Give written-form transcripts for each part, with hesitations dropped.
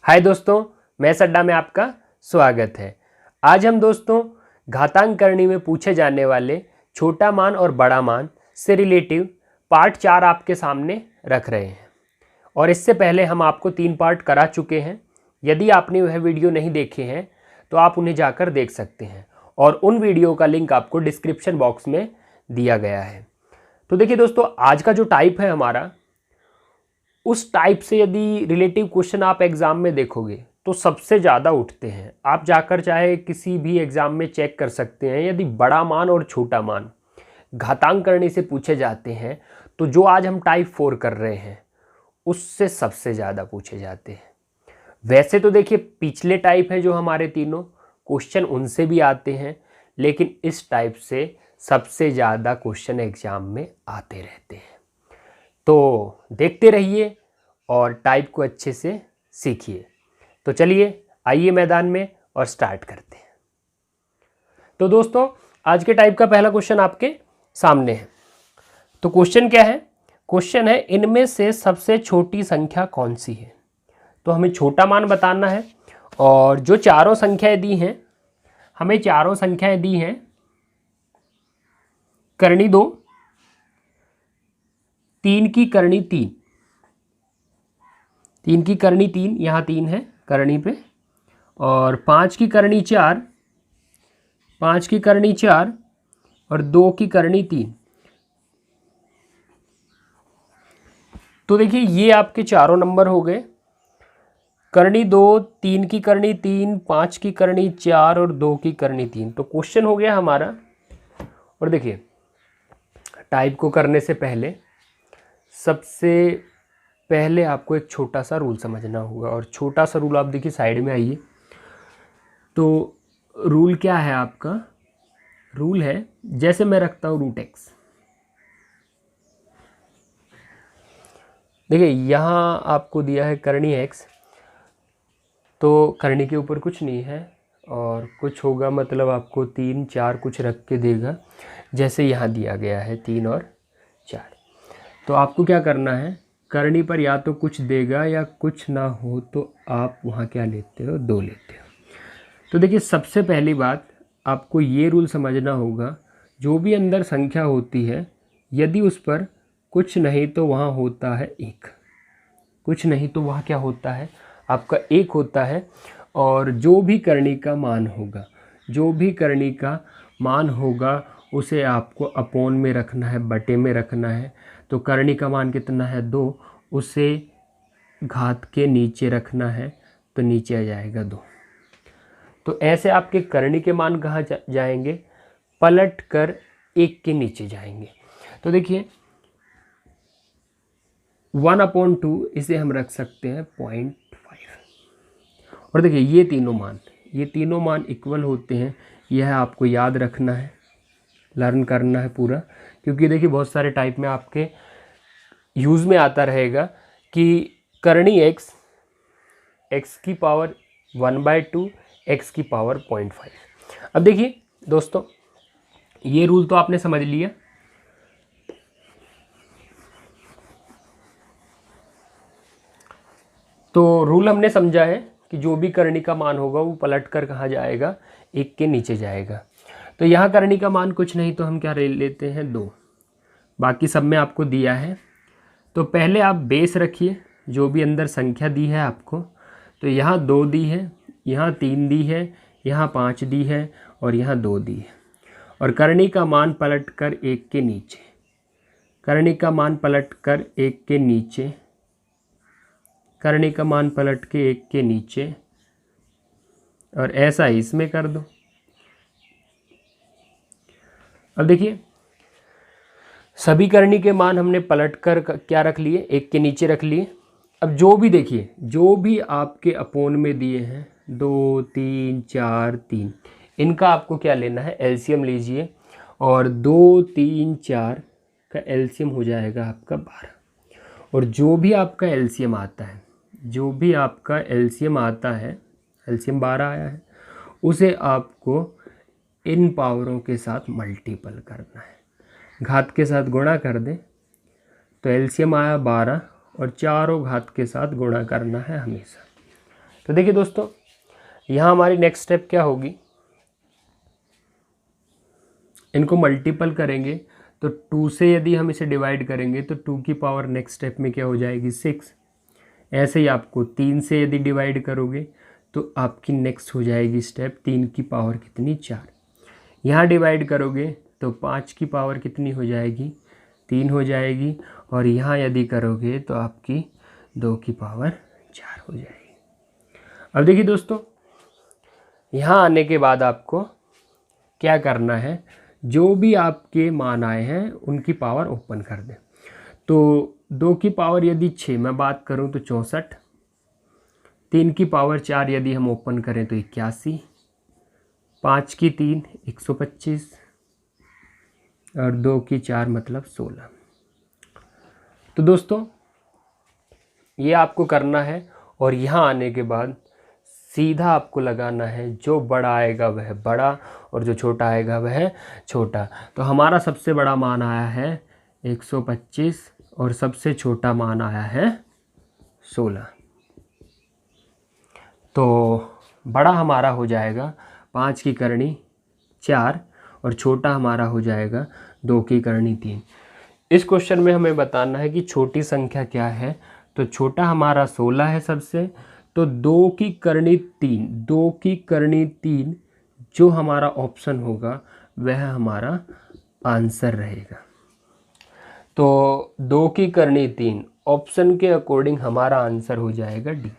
हाय दोस्तों, मैथ्स अड्डा में आपका स्वागत है। आज हम दोस्तों घातांक करणी में पूछे जाने वाले छोटा मान और बड़ा मान से रिलेटिव पार्ट 4 आपके सामने रख रहे हैं। और इससे पहले हम आपको 3 पार्ट करा चुके हैं। यदि आपने वह वीडियो नहीं देखे हैं तो आप उन्हें जाकर देख सकते हैं और उन वीडियो का लिंक आपको डिस्क्रिप्शन बॉक्स में दिया गया है। तो देखिए दोस्तों, आज का जो टाइप है हमारा, उस टाइप से यदि रिलेटिव क्वेश्चन आप एग्ज़ाम में देखोगे तो सबसे ज़्यादा उठते हैं। आप जाकर चाहे किसी भी एग्ज़ाम में चेक कर सकते हैं। यदि बड़ा मान और छोटा मान घातांक करने से पूछे जाते हैं तो जो आज हम टाइप 4 कर रहे हैं उससे सबसे ज़्यादा पूछे जाते हैं। वैसे तो देखिए पिछले टाइप है जो हमारे तीनों क्वेश्चन उनसे भी आते हैं, लेकिन इस टाइप से सबसे ज़्यादा क्वेश्चन एग्ज़ाम में आते रहते हैं। तो देखते रहिए और टाइप को अच्छे से सीखिए। तो चलिए आइए मैदान में और स्टार्ट करते हैं। तो दोस्तों, आज के टाइप का पहला क्वेश्चन आपके सामने है। तो क्वेश्चन क्या है? क्वेश्चन है इनमें से सबसे छोटी संख्या कौन सी है। तो हमें छोटा मान बताना है और जो चारों संख्याएं दी हैं, हमें चारों संख्याएं दी हैं करनी 2, 3 की करनी 3, 3 की करनी 3, यहाँ 3 है करनी पे, और 5 की करनी 4, 5 की करनी 4 और 2 की करनी 3। तो देखिए ये आपके चारों नंबर हो गए, करनी 2, 3 की करनी 3, 5 की करनी 4 और 2 की करनी 3। तो क्वेश्चन हो गया हमारा। और देखिए टाइप को करने से पहले सबसे पहले आपको एक छोटा सा रूल समझना होगा, और छोटा सा रूल आप देखिए साइड में आइए। तो रूल क्या है आपका? रूल है जैसे मैं रखता हूँ √x। देखिए यहाँ आपको दिया है करनी x, तो करनी के ऊपर कुछ नहीं है और कुछ होगा मतलब आपको 3, 4 कुछ रख के देगा, जैसे यहाँ दिया गया है 3 और 4। तो आपको क्या करना है, करनी पर या तो कुछ देगा या कुछ ना हो तो आप वहाँ क्या लेते हो, 2 लेते हो। तो देखिए सबसे पहली बात आपको ये रूल समझना होगा, जो भी अंदर संख्या होती है यदि उस पर कुछ नहीं तो वहाँ होता है 1, कुछ नहीं तो वहाँ क्या होता है आपका 1 होता है। और जो भी करनी का मान होगा, जो भी करनी का मान होगा उसे आपको अपोन में रखना है, बटे में रखना है। तो करनी का मान कितना है 2, उसे घात के नीचे रखना है तो नीचे आ जाएगा 2। तो ऐसे आपके करनी के मान कहाँ जाएंगे, पलट कर 1 के नीचे जाएंगे। तो देखिए 1/2 इसे हम रख सकते हैं 0.5। और देखिए ये तीनों मान इक्वल होते हैं। यह आपको याद रखना है, लर्न करना है पूरा, क्योंकि देखिए बहुत सारे टाइप में आपके यूज़ में आता रहेगा कि करनी x की पावर 1/2, x की पावर 0.5। अब देखिए दोस्तों, ये रूल तो आपने समझ लिया। तो रूल हमने समझा है कि जो भी करनी का मान होगा वो पलट कर कहाँ जाएगा, 1 के नीचे जाएगा। तो यहाँ करनी का मान कुछ नहीं तो हम क्या ले लेते हैं 2, बाकी सब में आपको दिया है। तो पहले आप बेस रखिए, जो भी अंदर संख्या दी है आपको। तो यहाँ 2 दी है, यहाँ 3 दी है, यहाँ 5 दी है और यहाँ 2 दी है। और करनी का मान पलट कर 1 के नीचे, करनी का मान पलट कर 1 के नीचे, करनी का मान पलट के 1 के नीचे, और ऐसा ही इसमें कर दो। अब देखिए सभी करनी के मान हमने पलट कर क्या रख लिए, 1 के नीचे रख लिए। अब जो भी देखिए, जो भी आपके अपोन में दिए हैं 2, 3, 4, 3, इनका आपको क्या लेना है, एलसीएम लीजिए। और 2, 3, 4 का एलसीएम हो जाएगा आपका 12। और जो भी आपका एलसीएम आता है, जो भी आपका एलसीएम आता है, एलसीएम 12 आया है, उसे आपको इन पावरों के साथ मल्टीपल करना है, घात के साथ गुणा कर दें। तो एलसीएम आया 12 और चारों घात के साथ गुणा करना है हमेशा। तो देखिए दोस्तों, यहाँ हमारी नेक्स्ट स्टेप क्या होगी, इनको मल्टीपल करेंगे तो 2 से यदि हम इसे डिवाइड करेंगे तो 2 की पावर नेक्स्ट स्टेप में क्या हो जाएगी 6। ऐसे ही आपको 3 से यदि डिवाइड करोगे तो आपकी नेक्स्ट हो जाएगी स्टेप 3 की पावर कितनी 4। यहाँ डिवाइड करोगे तो 5 की पावर कितनी हो जाएगी 3 हो जाएगी, और यहाँ यदि करोगे तो आपकी 2 की पावर 4 हो जाएगी। अब देखिए दोस्तों, यहाँ आने के बाद आपको क्या करना है, जो भी आपके मान आए हैं उनकी पावर ओपन कर दें। तो 2 की पावर यदि 6 मैं बात करूं तो 64, 3 की पावर 4 यदि हम ओपन करें तो 81, 5 की 3 125, और 2 की 4 मतलब 16। तो दोस्तों ये आपको करना है, और यहाँ आने के बाद सीधा आपको लगाना है, जो बड़ा आएगा वह बड़ा और जो छोटा आएगा वह छोटा। तो हमारा सबसे बड़ा मान आया है 125 और सबसे छोटा मान आया है 16। तो बड़ा हमारा हो जाएगा 5 की करनी 4 और छोटा हमारा हो जाएगा 2 की करनी 3। इस क्वेश्चन में हमें बताना है कि छोटी संख्या क्या है। तो छोटा हमारा 16 है सबसे, तो 2 की करनी 3, 2 की करनी 3 जो हमारा ऑप्शन होगा वह हमारा आंसर रहेगा। तो 2 की करनी 3 ऑप्शन के अकॉर्डिंग हमारा आंसर हो जाएगा डी।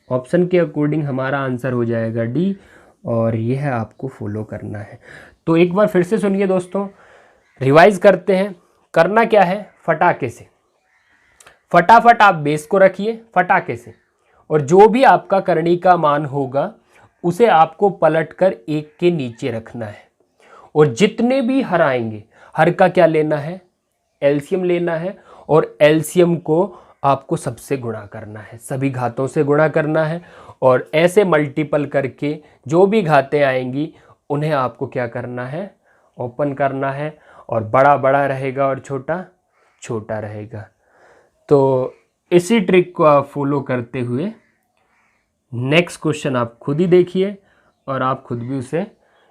ऑप्शन के अकॉर्डिंग हमारा आंसर हो जाएगा डी, और यह आपको फॉलो करना है। तो एक बार फिर से सुनिए दोस्तों, रिवाइज करते हैं। करना क्या है, फटाके से फटाफट आप बेस को रखिए फटाके से, और जो भी आपका करनी का मान होगा उसे आपको पलटकर 1 के नीचे रखना है, और जितने भी हर आएंगे हर का क्या लेना है, एलसीएम लेना है, और एलसीएम को आपको सबसे गुणा करना है, सभी घातों से गुणा करना है, और ऐसे मल्टीपल करके जो भी घातें आएंगी उन्हें आपको क्या करना है, ओपन करना है, और बड़ा बड़ा रहेगा और छोटा छोटा रहेगा। तो इसी ट्रिक को आप फॉलो करते हुए नेक्स्ट क्वेश्चन आप खुद ही देखिए, और आप खुद भी उसे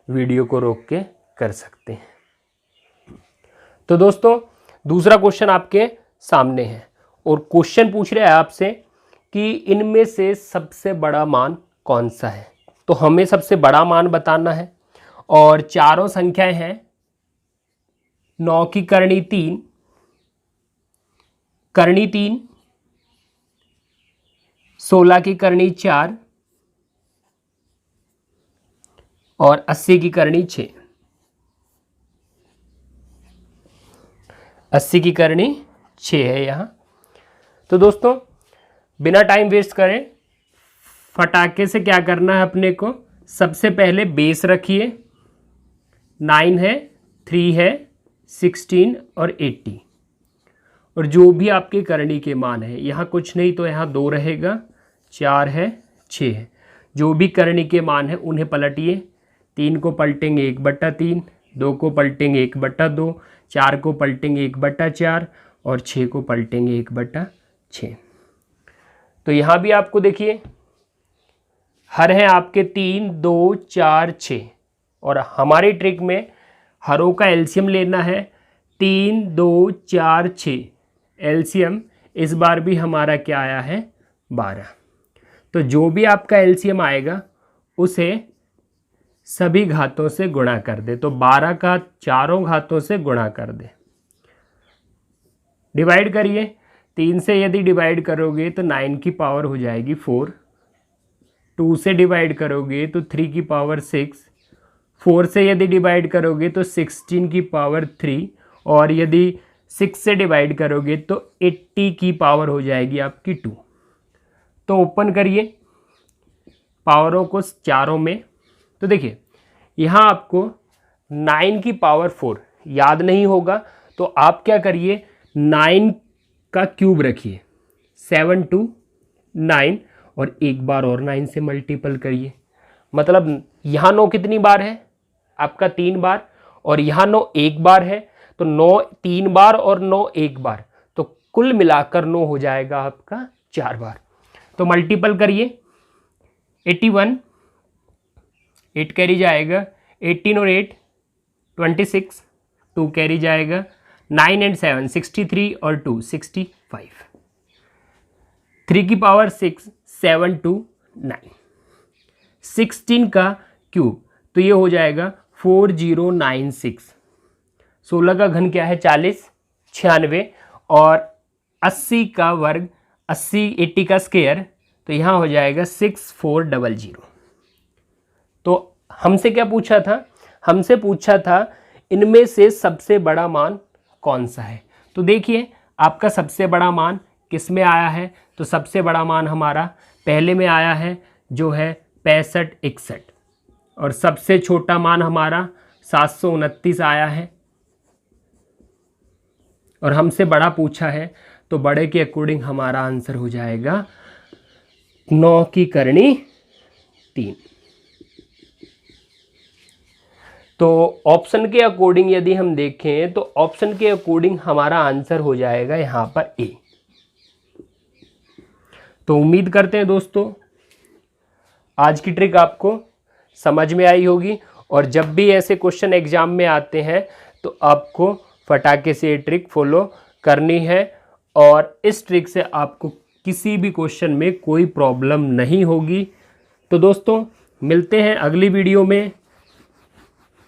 वीडियो को रोक के कर सकते हैं। तो दोस्तों दूसरा क्वेश्चन आपके सामने है, और क्वेश्चन पूछ रहा है आपसे कि इनमें से सबसे बड़ा मान कौन सा है। तो हमें सबसे बड़ा मान बताना है, और चारों संख्याएं हैं 9 की करनी 3, करनी 3, 16 की करनी 4 और 80 की करनी 6। 80 की करनी 6 है यहाँ। तो दोस्तों बिना टाइम वेस्ट करें फटाके से क्या करना है अपने को, सबसे पहले बेस रखिए, 9 है, 3 है, 16 और 80, और जो भी आपके करनी के मान है, यहाँ कुछ नहीं तो यहाँ 2 रहेगा, 4 है, 6 है, जो भी करनी के मान है उन्हें पलटिए। 3 को पलटेंगे 1/3, 2 को पलटेंगे 1/2, 4 को पलटेंगे 1/4 और 6 को पलटेंगे 1/6। तो यहाँ भी आपको देखिए हर हैं आपके 3, 2, 4, 6, और हमारी ट्रिक में हरों का एलसीएम लेना है 3, 2, 4, 6। एलसीएम इस बार भी हमारा क्या आया है 12। तो जो भी आपका एलसीएम आएगा उसे सभी घातों से गुणा कर दे। तो 12 का चारों घातों से गुणा कर दे। डिवाइड करिए, 3 से यदि डिवाइड करोगे तो 9 की पावर हो जाएगी 4, 2 से डिवाइड करोगे तो 3 की पावर 6, 4 से यदि डिवाइड करोगे तो 16 की पावर 3, और यदि 6 से डिवाइड करोगे तो 80 की पावर हो जाएगी आपकी 2। तो ओपन करिए पावरों को चारों में। तो देखिए यहाँ आपको 9 की पावर 4 याद नहीं होगा, तो आप क्या करिए 9 का क्यूब रखिए, 7 2 9, और एक बार और 9 से मल्टीपल करिए। मतलब यहाँ 9 कितनी बार है आपका 3 बार, और यहाँ 9 एक बार है, तो 9 3 बार और 9 एक बार, तो कुल मिलाकर 9 हो जाएगा आपका 4 बार। तो मल्टीपल करिए, 81, 8 कैरी जाएगा, 18 और 8 26, 2 कैरी जाएगा, 9 एंड 7 63 और 2 65, 3 की पावर 6 7 2 9, 16 का क्यूब तो ये हो जाएगा 4096, 16 का घन क्या है 40, 96 और 80 का वर्ग 80 का स्क्वायर तो यहाँ हो जाएगा 6400। तो हमसे क्या पूछा था, हमसे पूछा था इनमें से सबसे बड़ा मान कौन सा है। तो देखिए आपका सबसे बड़ा मान किस में आया है, तो सबसे बड़ा मान हमारा पहले में आया है जो है 65 61 और सबसे छोटा मान हमारा 729 आया है और हमसे बड़ा पूछा है तो बड़े के अकॉर्डिंग हमारा आंसर हो जाएगा 9 की करनी 3। तो ऑप्शन के अकॉर्डिंग यदि हम देखें तो ऑप्शन के अकॉर्डिंग हमारा आंसर हो जाएगा यहाँ पर ए। तो उम्मीद करते हैं दोस्तों आज की ट्रिक आपको समझ में आई होगी और जब भी ऐसे क्वेश्चन एग्जाम में आते हैं तो आपको फटाके से ये ट्रिक फॉलो करनी है और इस ट्रिक से आपको किसी भी क्वेश्चन में कोई प्रॉब्लम नहीं होगी। तो दोस्तों मिलते हैं अगली वीडियो में।